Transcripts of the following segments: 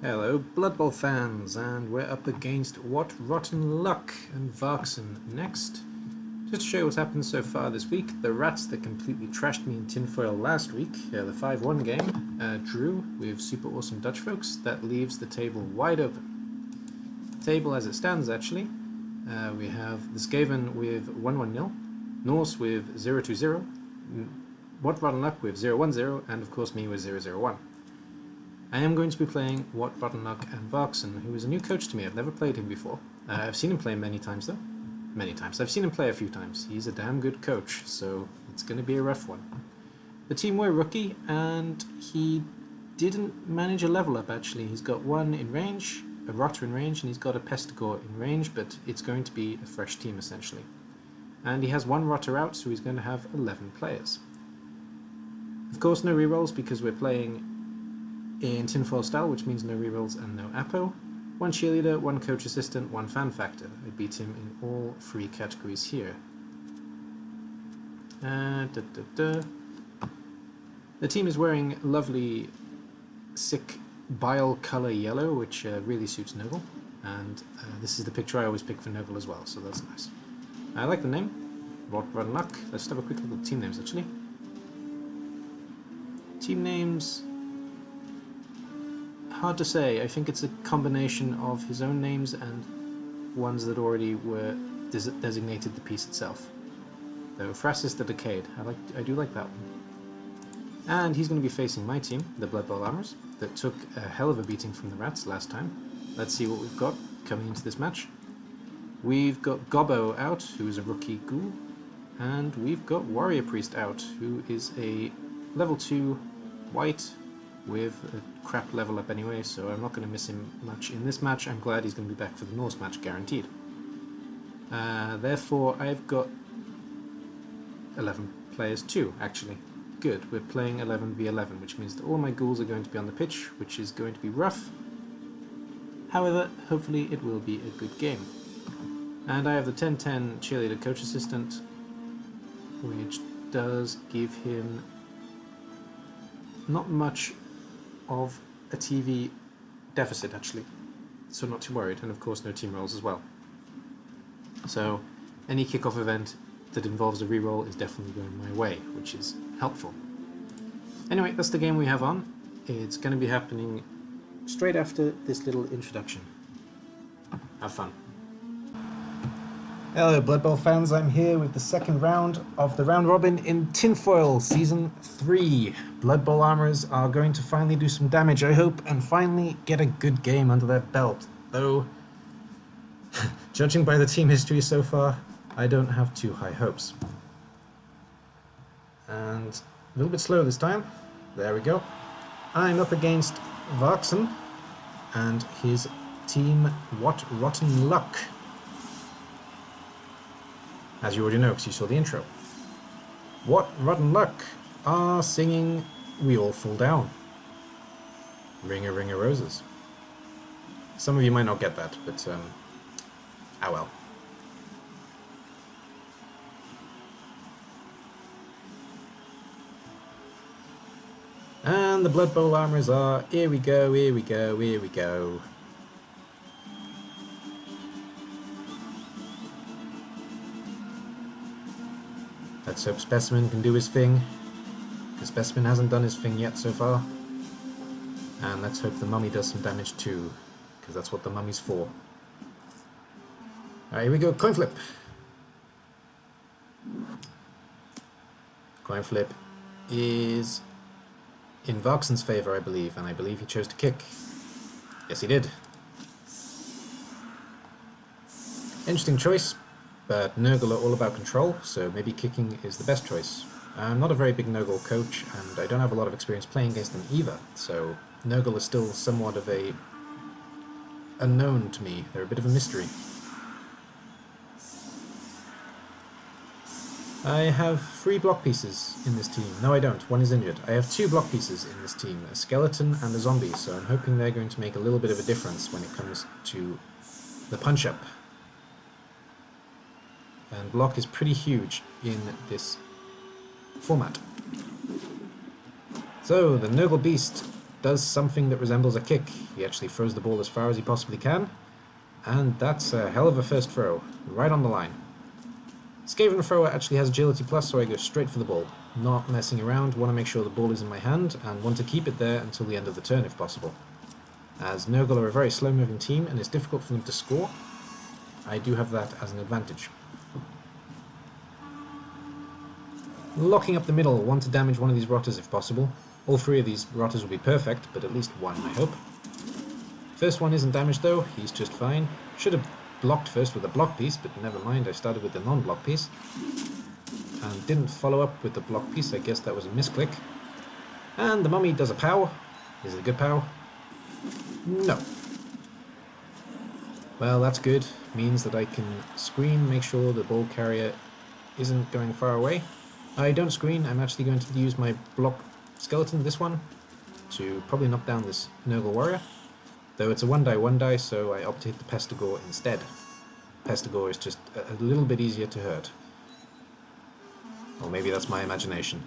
Hello, Blood Bowl fans, and we're up against What Rotten Luck and Varksen next. Just to show you what's happened so far this week, the rats that completely trashed me in Tinfoil last week, the 5-1 game, drew with super awesome Dutch folks. That leaves the table wide open. Table as it stands, actually. We have the Skaven with 1-1-0, Norse with 0-2-0, What Rotten Luck with 0-1-0, and of course me with 0-0-1. I am going to be playing What Rotten Luck and Varksen, who is a new coach to me. I've never played him before. I've seen him play many times, though. Many times. I've seen him play a few times. He's a damn good coach, so it's going to be a rough one. The team were rookie, and he didn't manage a level up, actually. He's got one in range, a rotter in range, and he's got a pestigore in range, but it's going to be a fresh team, essentially. And he has one rotter out, so he's going to have 11 players. Of course, no rerolls, because we're playing in tinfoil style, which means no rerolls and no apo. One cheerleader, one coach assistant, one fan factor. I beat him in all 3 categories here. The team is wearing lovely, sick bile colour yellow, which really suits Nurgle. And this is the picture I always pick for Nurgle as well, so that's nice. I like the name. What Rotten Luck. Let's have a quick look at the team names, actually. Team names... hard to say. I think it's a combination of his own names and ones that already were designated the piece itself. Though Frassus the Decayed, I do like that one. And he's going to be facing my team, the Bloodbowl Armourers, that took a hell of a beating from the rats last time. Let's see what we've got coming into this match. We've got Gobbo out, who is a rookie ghoul, and we've got Warrior Priest out, who is a level 2 white with a crap level up anyway, so I'm not going to miss him much in this match. I'm glad he's going to be back for the Norse match, guaranteed. Therefore, I've got 11 players too, actually. Good, we're playing 11v11, which means that all my ghouls are going to be on the pitch, which is going to be rough. However, hopefully it will be a good game. And I have the 10-10 cheerleader coach assistant, which does give him not much of a TV deficit, actually, so not too worried, and of course no team rolls as well. So any kickoff event that involves a reroll is definitely going my way, which is helpful. Anyway, that's the game we have on. It's going to be happening straight after this little introduction. Have fun. Hello Blood Bowl fans, I'm here with the second round of the round robin in Tinfoil Season 3. Blood Bowl Armourers are going to finally do some damage, I hope, and finally get a good game under their belt. Though, judging by the team history so far, I don't have too high hopes. And a little bit slow this time. There we go. I'm up against Varksen and his team What Rotten Luck. As you already know, because you saw the intro. What Rotten Luck are singing We All Fall Down. Ring a Ring of Roses. Some of you might not get that, but ah well. And the Blood Bowl Armourers are, here we go, here we go, here we go. Let's hope Specimen can do his thing, because Specimen hasn't done his thing yet so far. And let's hope the mummy does some damage too, because that's what the mummy's for. Alright, here we go, coin flip. Coin flip is in Varksen's favour, I believe, and I believe he chose to kick. Yes, he did. Interesting choice. But Nurgle are all about control, so maybe kicking is the best choice. I'm not a very big Nurgle coach, and I don't have a lot of experience playing against them either, so Nurgle is still somewhat of a unknown to me. They're a bit of a mystery. I have 3 block pieces in this team. No, I don't. One is injured. I have 2 block pieces in this team, a skeleton and a zombie, so I'm hoping they're going to make a little bit of a difference when it comes to the punch-up. And block is pretty huge in this format. So, the Nurgle Beast does something that resembles a kick. He actually throws the ball as far as he possibly can, and that's a hell of a first throw, right on the line. Skaven thrower actually has agility plus, so I go straight for the ball, not messing around. Want to make sure the ball is in my hand, and want to keep it there until the end of the turn if possible. As Nurgle are a very slow moving team and it's difficult for them to score, I do have that as an advantage. Locking up the middle, want to damage one of these rotters if possible. All three of these rotters will be perfect, but at least one, I hope. First one isn't damaged though, he's just fine. Should have blocked first with a block piece, but never mind, I started with the non-block piece. And didn't follow up with the block piece, I guess that was a misclick. And the mummy does a pow. Is it a good pow? No. Well, that's good. Means that I can screen, make sure the ball carrier isn't going far away. I don't screen, I'm actually going to use my block skeleton, this one, to probably knock down this Nurgle warrior. Though it's a 1-die, so I opt to hit the Pestigore instead. Pestigore is just a little bit easier to hurt. Or maybe that's my imagination.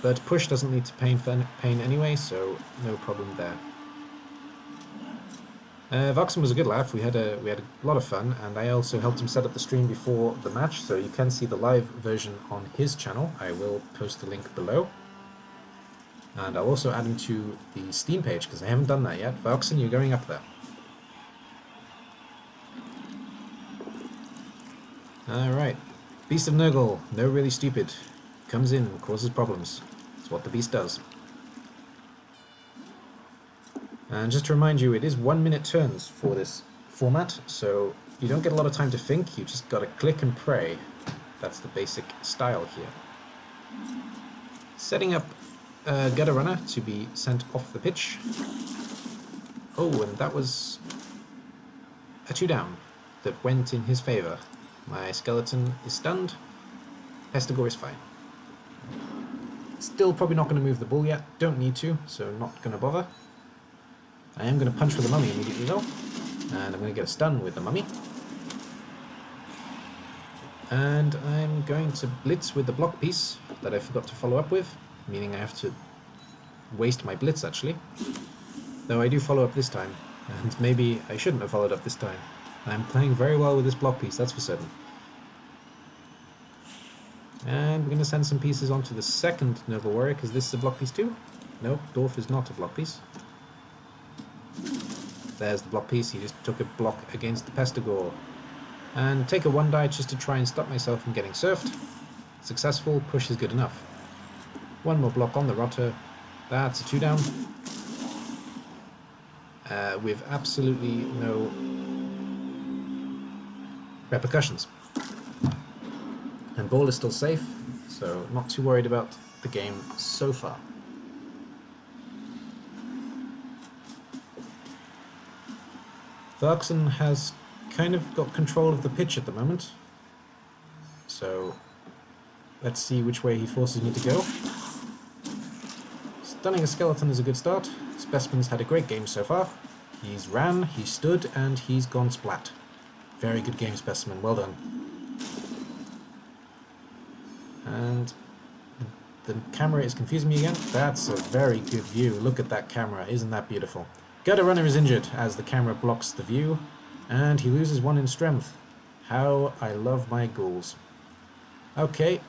But push doesn't lead to pain anyway, so no problem there. Varksen was a good laugh. We had a lot of fun, and I also helped him set up the stream before the match, so you can see the live version on his channel. I will post the link below. And I'll also add him to the Steam page, because I haven't done that yet. Varksen, you're going up there. Alright. Beast of Nurgle, no really stupid. Comes in, causes problems. That's what the beast does. And just to remind you, it is 1 minute turns for this format, so you don't get a lot of time to think, you just gotta click and pray. That's the basic style here. Setting up a gutter runner to be sent off the pitch. Oh, and that was a 2 down that went in his favour. My skeleton is stunned. Pestigore is fine. Still probably not going to move the ball yet. Don't need to, so not going to bother. I am going to punch with the mummy immediately though. And I'm going to get a stun with the mummy. And I'm going to blitz with the block piece that I forgot to follow up with. Meaning I have to waste my blitz actually. Though I do follow up this time. And maybe I shouldn't have followed up this time. I'm playing very well with this block piece, that's for certain. And we're going to send some pieces onto the second Nurgle warrior, because this is a block piece too. No, Dwarf is not a block piece. There's the block piece, he just took a block against the Pestigore. And take a 1-die just to try and stop myself from getting surfed. Successful, push is good enough. One more block on the rotter. That's a 2 down. With absolutely no repercussions. And ball is still safe, so not too worried about the game so far. Varksen has kind of got control of the pitch at the moment, so let's see which way he forces me to go. Stunning a skeleton is a good start. Specimen's had a great game so far. He's ran, he stood, and he's gone splat. Very good game, Specimen, well done. And the camera is confusing me again. That's a very good view. Look at that camera, isn't that beautiful? Gutter Runner is injured as the camera blocks the view, and he loses 1 in strength. How I love my ghouls. Okay,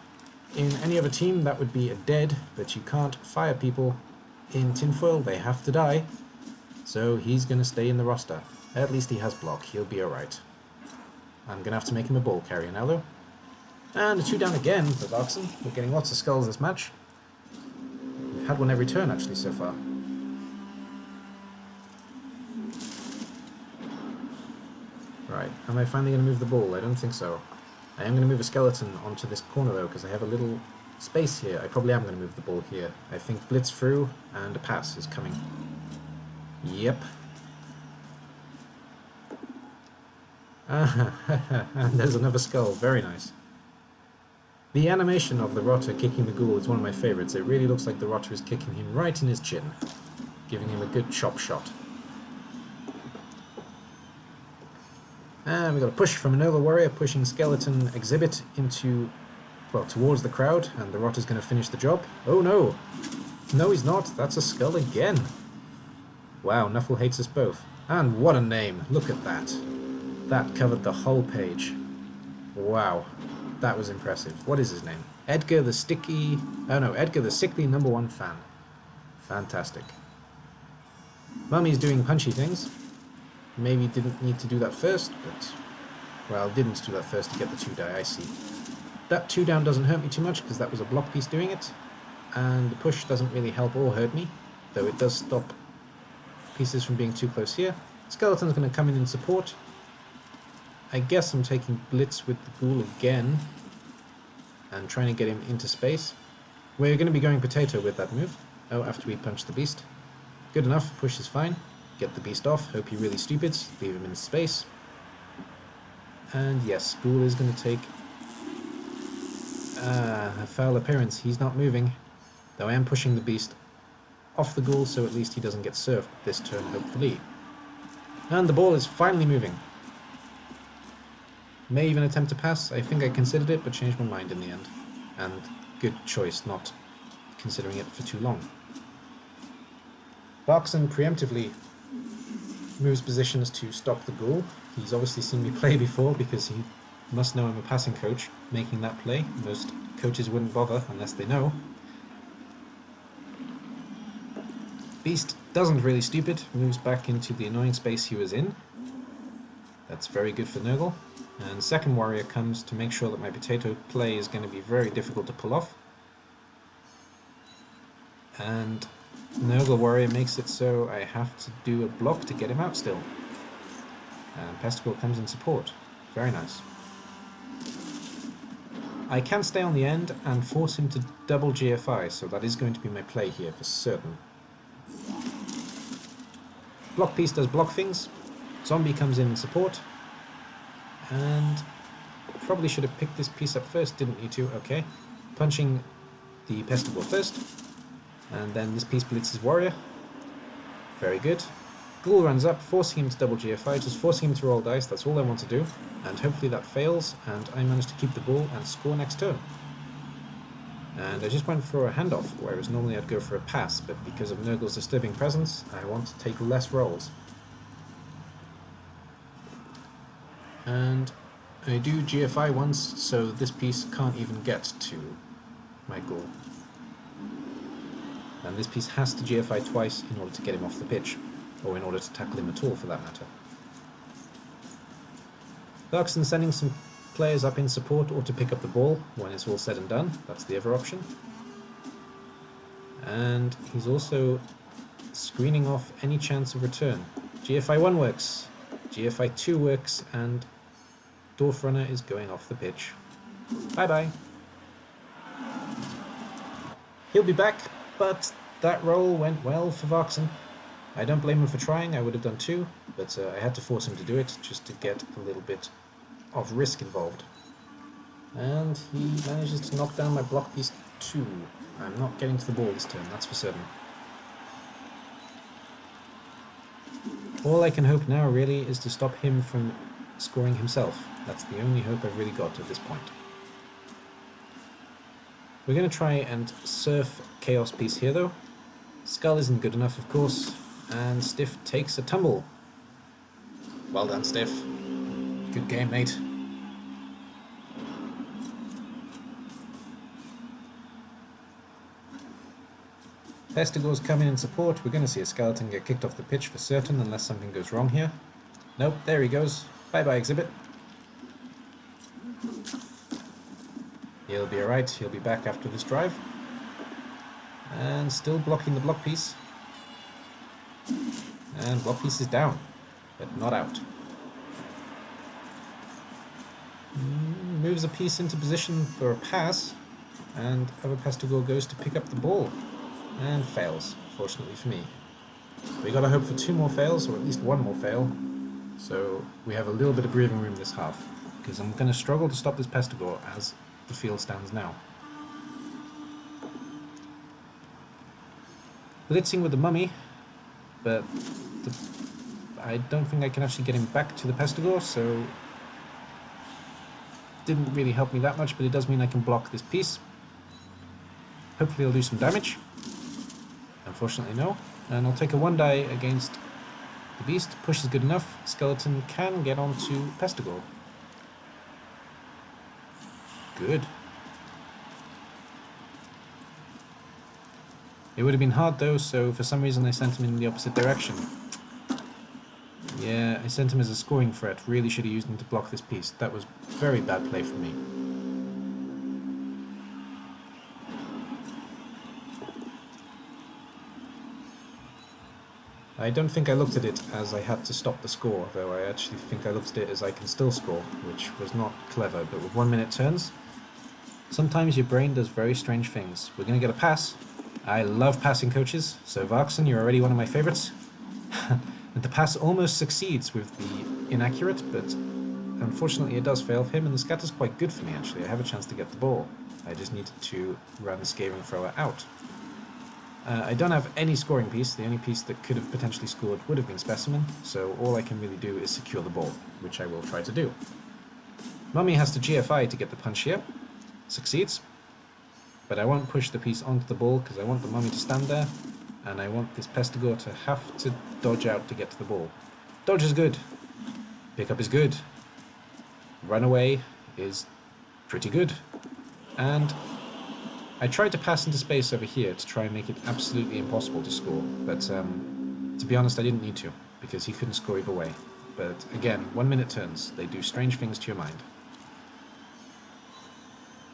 in any other team that would be a dead, but you can't fire people in Tinfoil, they have to die. So he's going to stay in the roster. At least he has block, he'll be alright. I'm going to have to make him a ball carrier now though. And a 2 down again for Varksen. We're getting lots of skulls this match. We've had one every turn actually so far. Right, am I finally going to move the ball? I don't think so. I am going to move a skeleton onto this corner though, because I have a little space here. I probably am going to move the ball here. I think blitz through and a pass is coming. Yep. And there's another skull. Very nice. The animation of the rotter kicking the ghoul is one of my favourites. It really looks like the rotter is kicking him right in his chin, giving him a good chop shot. And we've got a push from an Nurgle warrior, pushing skeleton exhibit into, well, towards the crowd, and the rotter's going to finish the job. Oh no! No, he's not. That's a skull again. Wow, Nuffle hates us both. And what a name! Look at that. That covered the whole page. Wow, that was impressive. What is his name? Edgar the Sticky... Oh no, Edgar the Sickly #1 fan. Fantastic. Mummy's doing punchy things. Maybe didn't need to do that first, but... Well, didn't do that first to get the 2 die, I see. That 2 down doesn't hurt me too much, because that was a block piece doing it. And the push doesn't really help or hurt me, though it does stop pieces from being too close here. Skeleton's going to come in support. I guess I'm taking Blitz with the Ghoul again, and trying to get him into space. We're going to be going Potato with that move. Oh, after we punch the Beast. Good enough, push is fine. Get the Beast off, hope he really stupids, leave him in space. And yes, Ghoul is going to take a foul appearance. He's not moving, though I am pushing the Beast off the Ghoul, so at least he doesn't get surfed this turn, hopefully. And the ball is finally moving. May even attempt to pass. I think I considered it, but changed my mind in the end. And good choice not considering it for too long. Varksen preemptively moves positions to stop the Ghoul. He's obviously seen me play before because he must know I'm a passing coach making that play. Most coaches wouldn't bother unless they know. Beast doesn't really stupid, moves back into the annoying space he was in. That's very good for Nurgle. And second warrior comes to make sure that my potato play is going to be very difficult to pull off. And Nurgle warrior makes it so I have to do a block to get him out still. And Pesticle comes in support. Very nice. I can stay on the end and force him to double GFI, so that is going to be my play here for certain. Block piece does block things. Zombie comes in support. And probably should have picked this piece up first, didn't need to, okay. Punching the Pesticle first. And then this piece blitzes warrior. Very good. Ghoul runs up, forcing him to double GFI, just forcing him to roll dice, that's all I want to do. And hopefully that fails, and I manage to keep the ball and score next turn. And I just went for a handoff, whereas normally I'd go for a pass, but because of Nurgle's disturbing presence, I want to take less rolls. And I do GFI once, so this piece can't even get to my Ghoul. And this piece has to GFI twice in order to get him off the pitch, or in order to tackle him at all for that matter. Varksen sending some players up in support or to pick up the ball when it's all said and done, that's the other option. And he's also screening off any chance of return. GFI 1 works, GFI 2 works, and Dwarf Runner is going off the pitch. Bye bye. He'll be back, but that roll went well for Varksen. I don't blame him for trying, I would have done too, but I had to force him to do it just to get a little bit of risk involved. And he manages to knock down my block piece too. I'm not getting to the ball this turn, that's for certain. All I can hope now really is to stop him from scoring himself. That's the only hope I've really got at this point. We're going to try and surf Chaos piece here though. Skull isn't good enough of course, and Stiff takes a tumble. Well done Stiff. Good game mate. Pestigor's coming in support. We're going to see a skeleton get kicked off the pitch for certain unless something goes wrong here. Nope, there he goes. Bye bye Exhibit. He'll be alright, he'll be back after this drive. And still blocking the block piece. And block piece is down, but not out. Moves a piece into position for a pass, and other Pestigor goes to pick up the ball. And fails, fortunately for me. We gotta hope for 2 more fails, or at least 1 more fail. So we have a little bit of breathing room this half, because I'm gonna struggle to stop this Pestigor as the field stands now. Blitzing with the mummy, but I don't think I can actually get him back to the Pestigor, so didn't really help me that much, but it does mean I can block this piece. Hopefully I'll do some damage. Unfortunately no. And I'll take a 1 die against the beast. Push is good enough. Skeleton can get onto Pestigore. Good. It would have been hard though, so for some reason I sent him in the opposite direction. Yeah, I sent him as a scoring threat. Really should have used him to block this piece. That was very bad play from me. I don't think I looked at it as I had to stop the score, though I actually think I looked at it as I can still score, which was not clever, but with 1 minute turns, sometimes your brain does very strange things. We're going to get a pass. I love passing coaches, so Varksen, you're already one of my favourites. And the pass almost succeeds with the inaccurate, but unfortunately it does fail for him, and the scatter's quite good for me actually. I have a chance to get the ball. I just needed to run Scaring Thrower out. I don't have any scoring piece. The only piece that could have potentially scored would have been Specimen, so all I can really do is secure the ball, which I will try to do. Mummy has to GFI to get the punch here. Succeeds. But I won't push the piece onto the ball because I want the Mummy to stand there, and I want this Pestigore to have to dodge out to get to the ball. Dodge is good. Pick up is good. Run away is pretty good. And I tried to pass into space over here to try and make it absolutely impossible to score, but to be honest I didn't need to, because he couldn't score either way. But again, 1 minute turns, they do strange things to your mind.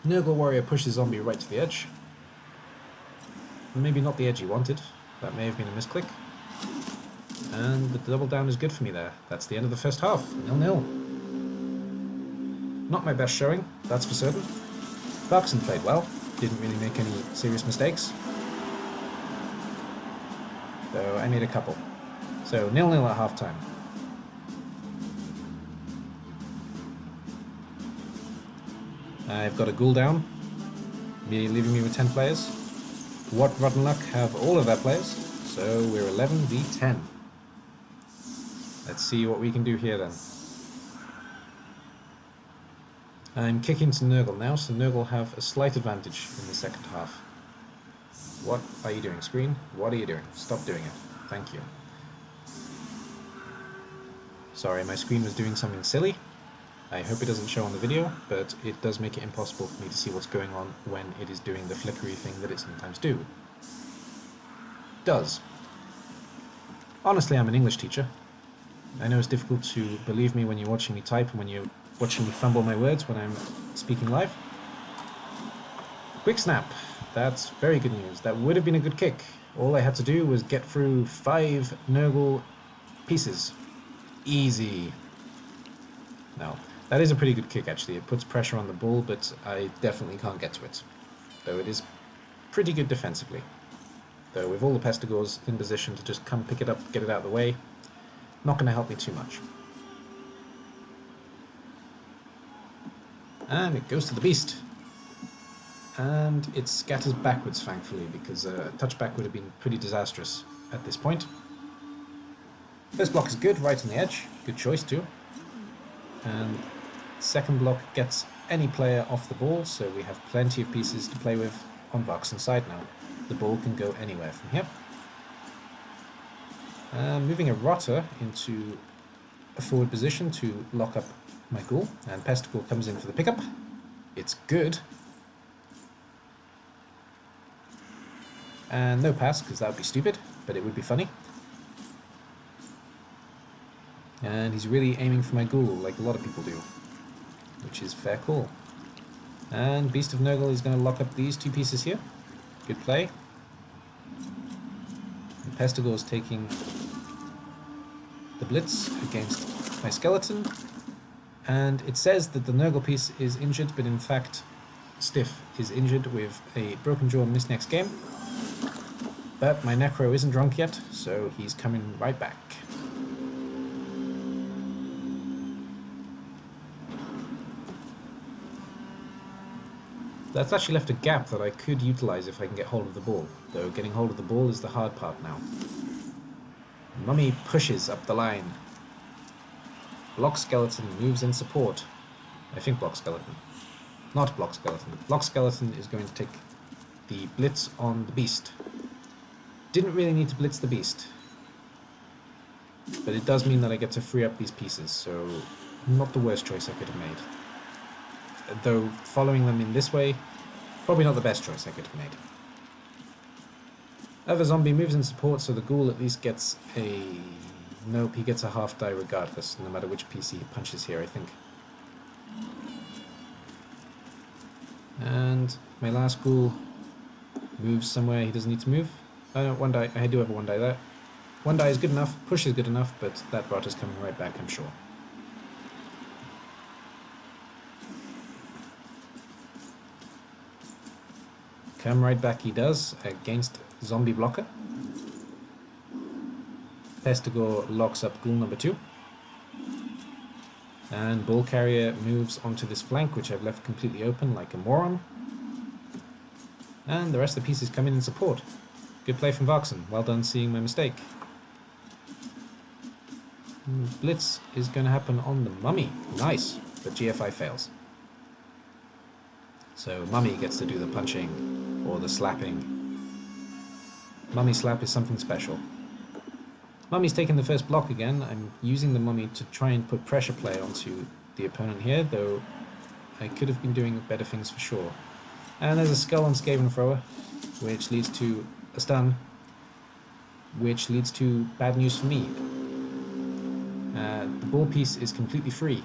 Nurgle Warrior pushes Zombie right to the edge. Maybe not the edge he wanted, that may have been a misclick. And the double down is good for me there. That's the end of the first half, 0-0. Not my best showing, that's for certain. Varksen played well. Didn't really make any serious mistakes. Though I made a couple. So 0-0 at half time. I've got a ghoul down, leaving me with 10 players. What rotten luck have all of their players, so we're 11v10. Let's see what we can do here then. I'm kicking to Nurgle now, so Nurgle have a slight advantage in the second half. What are you doing, screen? What are you doing? Stop doing it. Thank you. Sorry, my screen was doing something silly. I hope it doesn't show on the video, but it does make it impossible for me to see what's going on when it is doing the flickery thing that it sometimes does. Honestly, I'm an English teacher. I know it's difficult to believe me when you're watching me type and when you're watching me fumble my words when I'm speaking live. Quick snap. That's very good news. That would have been a good kick. All I had to do was get through 5 Nurgle pieces. Easy. No, that is a pretty good kick actually. It puts pressure on the ball, but I definitely can't get to it. Though it is pretty good defensively. Though with all the Pestigores in position to just come pick it up, get it out of the way, not going to help me too much. And it goes to the beast. And it scatters backwards, thankfully, because a touchback would have been pretty disastrous at this point. First block is good, right on the edge. Good choice too. And second block gets any player off the ball, so we have plenty of pieces to play with on Varksen's side now. The ball can go anywhere from here. Moving a Rotter into a forward position to lock up my ghoul, and Pestigore comes in for the pickup. It's good. And no pass, because that would be stupid, but it would be funny. And he's really aiming for my ghoul, like a lot of people do, which is fair call. And Beast of Nurgle is going to lock up these 2 pieces here. Good play. And Pestigore is taking the blitz against my skeleton. And it says that the Nurgle piece is injured, but in fact Stiff is injured with a broken jaw in this next game. But my Necro isn't drunk yet, so he's coming right back. That's actually left a gap that I could utilize if I can get hold of the ball, though getting hold of the ball is the hard part now. Mummy pushes up the line. Block Skeleton moves in support. I think Block Skeleton. Not Block Skeleton. Block Skeleton is going to take the blitz on the beast. Didn't really need to blitz the beast. But it does mean that I get to free up these pieces, so not the worst choice I could have made. Though following them in this way, probably not the best choice I could have made. Other zombie moves in support, so the ghoul at least gets a... Nope, he gets a half die regardless, no matter which piece he punches here, I think. And my last ghoul moves somewhere he doesn't need to move. Oh no, one die. I do have a one die there. One die is good enough, push is good enough, but that rot is coming right back, I'm sure. Come right back he does, against zombie blocker. Pestigore locks up ghoul number 2. And Bull Carrier moves onto this flank, which I've left completely open like a moron. And the rest of the pieces come in support. Good play from Varksen. Well done seeing my mistake. Blitz is going to happen on the mummy. Nice, but GFI fails. So mummy gets to do the punching or the slapping. Mummy slap is something special. Mummy's taking the first block again. I'm using the mummy to try and put pressure play onto the opponent here, though I could have been doing better things for sure. And there's a skull on Skaven Thrower, which leads to a stun, which leads to bad news for me. The ball piece is completely free.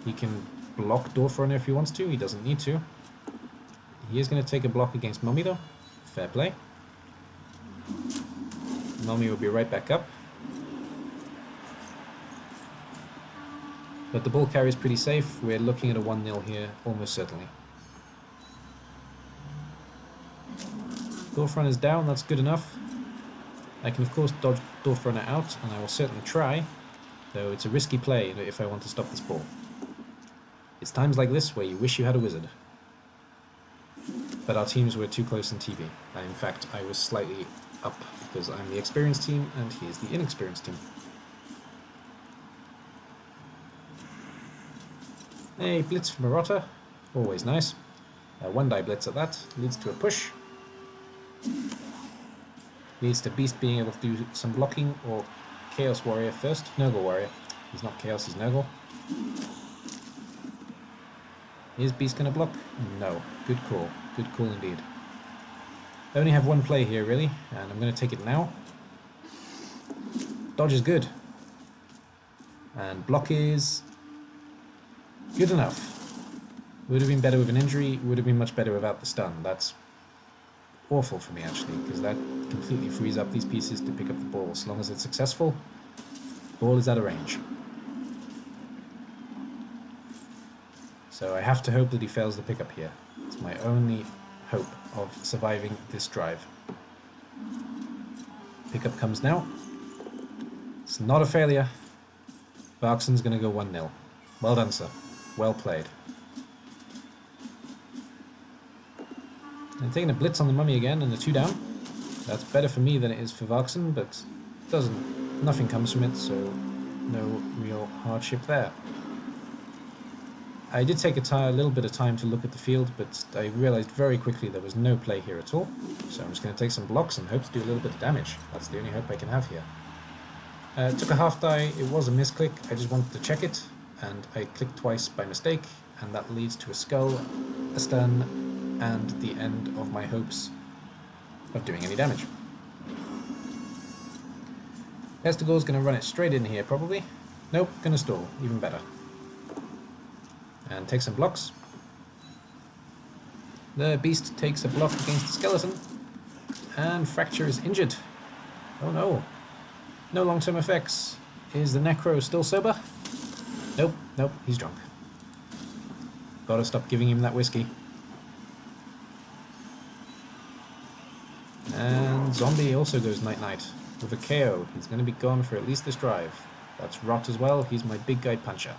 He can block Doorthroner if he wants to, he doesn't need to. He is going to take a block against Mummy though. Fair play. Mummy will be right back up. But the ball carry is pretty safe. We're looking at a 1-0 here, almost certainly. Doorthroner is down, that's good enough. I can of course dodge Doorthroner out, and I will certainly try, though it's a risky play if I want to stop this ball. It's times like this where you wish you had a wizard. But our teams were too close in TV, and in fact I was slightly up because I'm the experienced team and he is the inexperienced team. A blitz from Marotta, always nice. A 1-die blitz at that, leads to a push. Leads to Beast being able to do some blocking, or Chaos Warrior first. Nurgle Warrior. He's not Chaos, he's Nurgle. Is Beast gonna block? No. Good call. Good call indeed. I only have one play here really, and I'm gonna take it now. Dodge is good. And block is good enough. Would have been better with an injury, would have been much better without the stun. That's awful for me actually, because that completely frees up these pieces to pick up the ball. As long as it's successful, ball is out of range. So I have to hope that he fails the pickup here. It's my only hope of surviving this drive. Pickup comes now. It's not a failure. Varksen's going to go 1-0. Well done, sir. Well played. I'm taking a blitz on the mummy again and the 2 down. That's better for me than it is for Varksen, but nothing comes from it, so no real hardship there. I did take a little bit of time to look at the field, but I realized very quickly there was no play here at all. So I'm just going to take some blocks and hope to do a little bit of damage. That's the only hope I can have here. Took a half die, it was a misclick, I just wanted to check it, and I clicked twice by mistake, and that leads to a skull, a stun, and the end of my hopes of doing any damage. Pestigor's going to run it straight in here, probably. Nope, going to stall, even better. And take some blocks. The beast takes a block against the skeleton, and Fracture is injured. Oh no. No long-term effects. Is the Necro still sober? Nope, nope, he's drunk. Gotta stop giving him that whiskey. And Zombie also goes night-night. With a KO, he's going to be gone for at least this drive. That's Rot as well, he's my big guy puncher.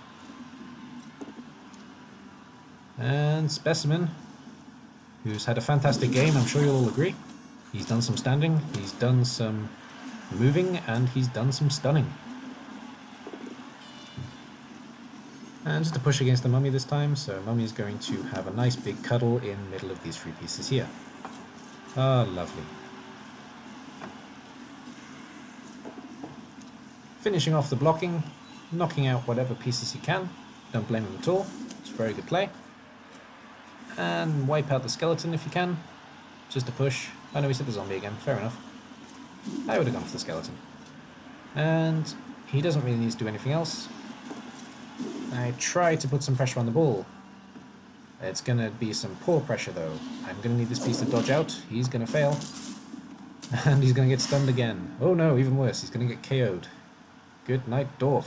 And Specimen, who's had a fantastic game, I'm sure you'll all agree. He's done some standing, he's done some moving, and he's done some stunning. And just a push against the mummy this time, so mummy is going to have a nice big cuddle in the middle of these 3 pieces here. Ah, lovely. finishing off the blocking, knocking out whatever pieces he can. Don't blame him at all. It's very good play. And wipe out the skeleton if you can. Just a push. I know he said the zombie again. Fair enough. I would have gone for the skeleton. And he doesn't really need to do anything else. I try to put some pressure on the ball. It's going to be some poor pressure though. I'm going to need this piece to dodge out. He's going to fail. And he's going to get stunned again. Oh no, even worse. He's going to get KO'd. Good night, Dwarf.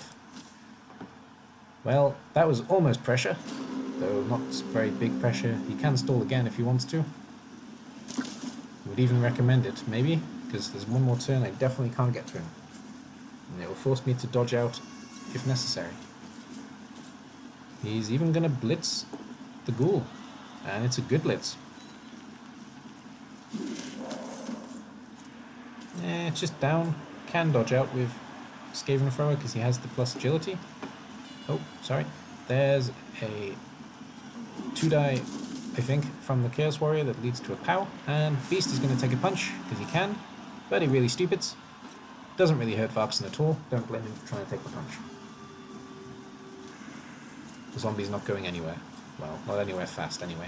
Well, that was almost pressure. Though not very big pressure. He can stall again if he wants to. Would even recommend it, maybe. Because there's one more turn I definitely can't get to him. And it will force me to dodge out if necessary. He's even going to blitz the ghoul. And it's a good blitz. It's just down. Can dodge out with Skaven Thrower because he has the plus agility. Oh, sorry. There's a 2-die, I think, from the Chaos Warrior that leads to a POW. And Beast is going to take a punch because he can. But he really stupids. Doesn't really hurt Varksen at all. Don't blame him for trying to take the punch. The zombie's not going anywhere. Well, not anywhere fast anyway.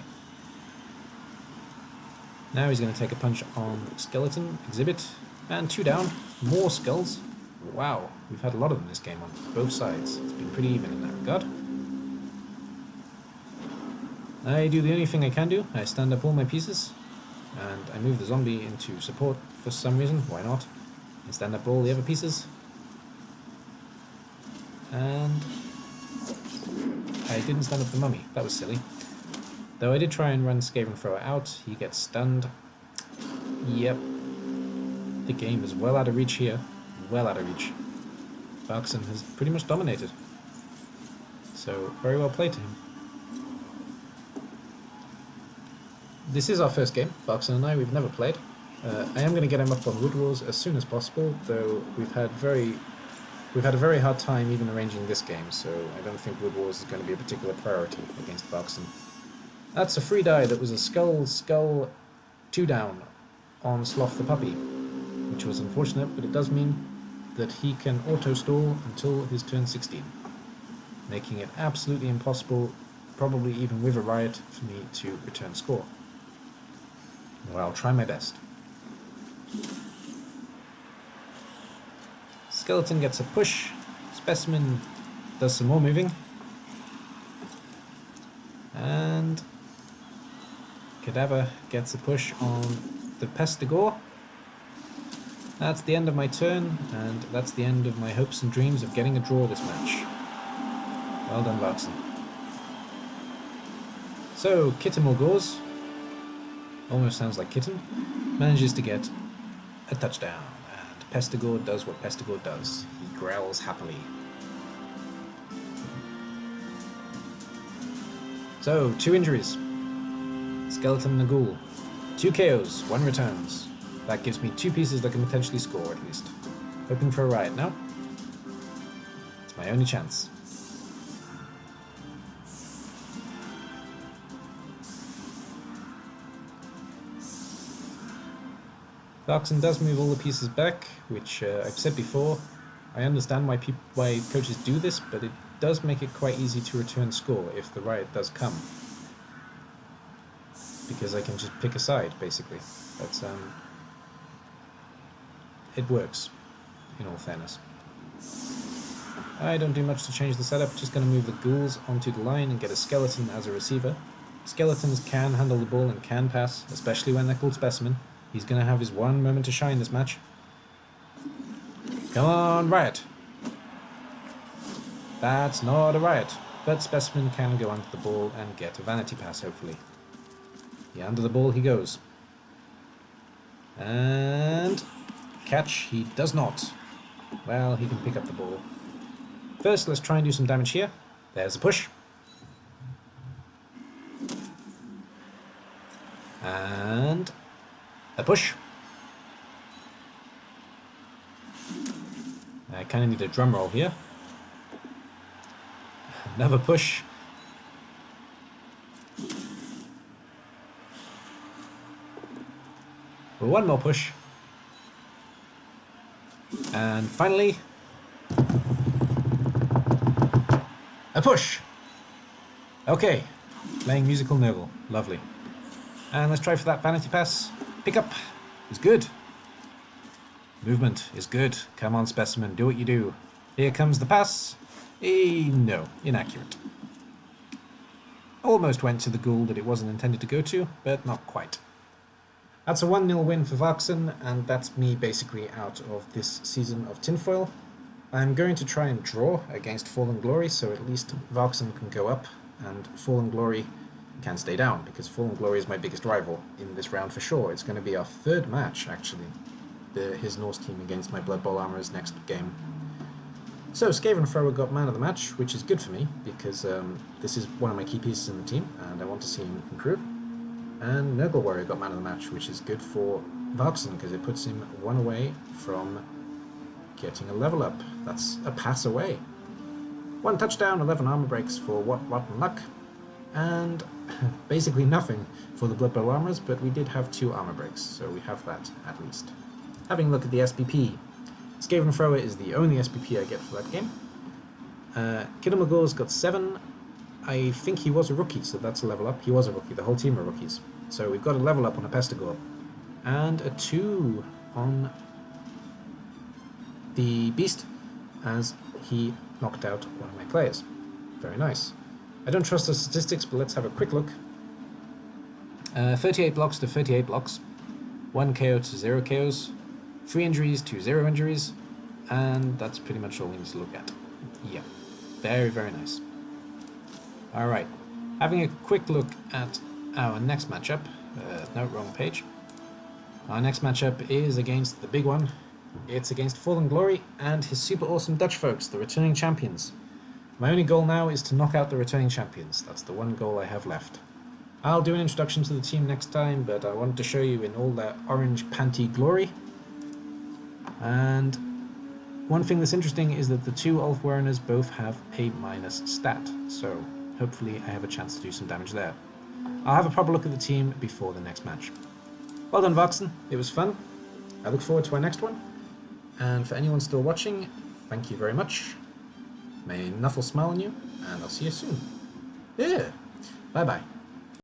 Now he's going to take a punch on Skeleton, Exhibit, and 2 down. More skulls. Wow, we've had a lot of them this game on both sides. It's been pretty even in that regard. I do the only thing I can do. I stand up all my pieces, and I move the zombie into support for some reason. Why not? I stand up all the other pieces. And I didn't stand up the mummy. That was silly. Though I did try and run Skaven Thrower out. He gets stunned. Yep. The game is well out of reach here. Well out of reach. Varksen has pretty much dominated. So, very well played to him. This is our first game, Varksen and I. We've never played. I am going to get him up on Wood Wars as soon as possible, though we've had a very hard time even arranging this game, so I don't think Wood Wars is going to be a particular priority against Varksen. That's a free die that was a skull 2 down on Sloth the Puppy, which was unfortunate, but it does mean that he can auto-stall until his turn 16, making it absolutely impossible, probably even with a riot, for me to return score. Well, I'll try my best. Skeleton gets a push. Specimen does some more moving. And Cadaver gets a push on the Pestigore. That's the end of my turn, and that's the end of my hopes and dreams of getting a draw this match. Well done, Varksen. So, Kittimorgors, almost sounds like kitten, manages to get a touchdown. And Pestigore does what Pestigore does. He growls happily. So, 2 injuries. Skeleton and a ghoul. 2 KOs, 1 returns. That gives me 2 pieces that can potentially score at least. Hoping for a riot now. It's my only chance. Varksen does move all the pieces back, which I've said before. I understand why coaches do this, but it does make it quite easy to return score if the riot does come. Because I can just pick a side, basically. That's it works, in all fairness. I don't do much to change the setup, just going to move the ghouls onto the line and get a skeleton as a receiver. Skeletons can handle the ball and can pass, especially when they're called Specimen. He's going to have his one moment to shine this match. Come on, riot! That's not a riot, but Specimen can go under the ball and get a vanity pass, hopefully. Yeah, under the ball he goes. And catch he does not. Well, he can pick up the ball. First, let's try and do some damage here. There's a push. And a push. I kind of need a drum roll here. Another push. One more push. And finally, A push! Okay, playing musical Nurgle. Lovely. And let's try for that vanity pass. Pick up is good. Movement is good. Come on, specimen, do what you do. Here comes the pass. No, inaccurate. Almost went to the goal that it wasn't intended to go to, but not quite. That's a 1-0 win for Varksen, and that's me basically out of this season of Tinfoil. I'm going to try and draw against Fallen Glory, so at least Varksen can go up, and Fallen Glory can stay down, because Fallen Glory is my biggest rival in this round for sure. It's going to be our third match, actually. His Norse team against my Bloodbowl Armourers next game. So, Skaven Thrower got man of the match, which is good for me, because this is one of my key pieces in the team, and I want to see him improve. And Nurgle Warrior got man of the match, which is good for Varksen, because it puts him one away from getting a level up. That's a pass away. 1 touchdown, 11 armor breaks for What Rotten Luck, and basically nothing for the Bloodbowl Armourers, but we did have 2 armor breaks, so we have that at least. Having a look at the SPP. Skaven Thrower is the only SPP I get for that game. Kidamagor's got 7. I think he was a rookie, so that's a level up. He was a rookie, the whole team are rookies. So we've got a level up on a Pestigor. And a 2 on the Beast, as he knocked out one of my players. Very nice. I don't trust the statistics, but let's have a quick look. 38 blocks to 38 blocks. 1 KO to 0 KOs. 3 injuries to 0 injuries. And that's pretty much all we need to look at. Yeah. Very, very nice. Alright. Having a quick look at our next matchup. No, wrong page. Our next matchup is against the big one. It's against Fallen Glory and his super awesome Dutch folks, the returning champions. My only goal now is to knock out the returning champions. That's the one goal I have left. I'll do an introduction to the team next time, but I wanted to show you in all their orange panty glory. And one thing that's interesting is that the 2 Ulfwereners both have a minus stat, so hopefully I have a chance to do some damage there. I'll have a proper look at the team before the next match. Well done, Varksen. It was fun. I look forward to our next one. And for anyone still watching, thank you very much. May Nuffle smile on you, and I'll see you soon. Yeah. Bye-bye.